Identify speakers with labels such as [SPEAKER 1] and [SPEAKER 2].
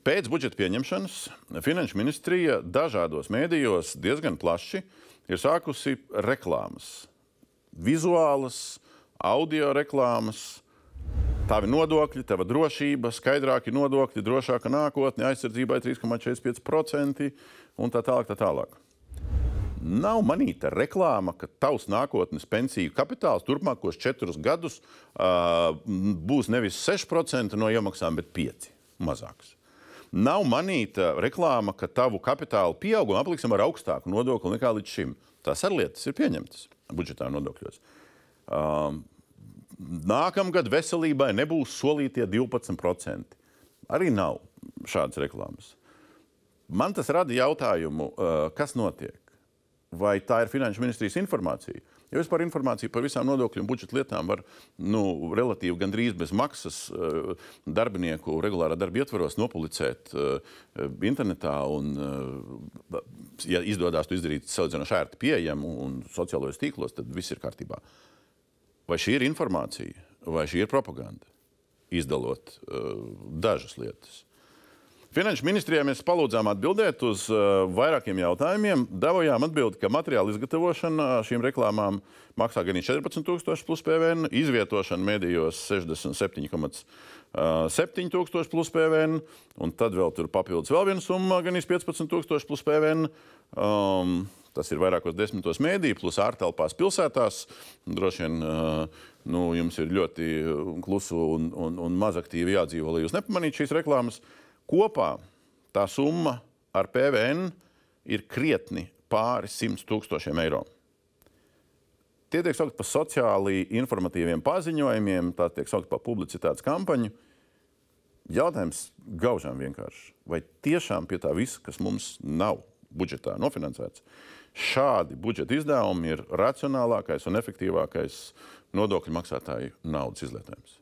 [SPEAKER 1] Pēc budžeta pieņemšanas Finanšu ministrija dažādos mēdījos diezgan plaši ir sākusi reklāmas. Vizuālas, audio reklāmas, tavi nodokļi, tava drošība, skaidrāki nodokļi, drošāka nākotne, aizsardzībai 3,45% un tā tālāk, tā tālāk. Nav manīta reklāma, ka tavs nākotnes pensiju kapitāls turpmākos 4 gadus būs nevis 6% no iemaksām, bet 5% mazāks. Nav manīta reklāma, ka tavu kapitālu pieaugumu apliksim ar augstāku nodokli nekā līdz šim. Tās ar lietas ir pieņemtas budžetā nodokļos. Nākamgad veselībai nebūs solītie 12%. Arī nav šādas reklāmas. Man tas rada jautājumu, kas notiek. Vai tā ir Finanšu ministrijas informācija? Jo vispār informāciju par visām nodokļu un budžeta lietām var relatīvi gandrīz bez maksas darbinieku regulārā darba ietvaros nopublicēt internetā un, ja izdodās to izdarīt salīdzinoši ērti pieejamu un sociālajos tīklos, tad viss ir kārtībā. Vai šī ir informācija, vai šī ir propaganda, izdalot dažas lietas? Finanšu ministrijā mēs palūdzām atbildēt uz vairākiem jautājumiem. Devojām atbildi, ka materiāla izgatavošana šīm reklāmām maksā gan 14,000 plus PVN, izvietošana medijos 67,7 tūkstoši plus PVN, un tad vēl tur papildus vēl viena summa, gan 15,000 plus PVN. Tas ir vairākos 10 mediju, plus ārtelpās pilsētās. Droši vien jums ir ļoti klusu un mazaktīvi jādzīvo, lai jūs nepamanītu šīs reklāmas. Kopā tā summa ar PVN ir krietni pāri 100,000 eiro. Tie tiek saukt par sociāli informatīviem paziņojumiem, tā tiek saukt par publicitātes kampaņu. Jautājums gaužām vienkārši. Vai tiešām pie tā visa, kas mums nav budžetā nofinansēts, šādi budžeta izdevumi ir racionālākais un efektīvākais nodokļu maksātāju naudas izlietojums?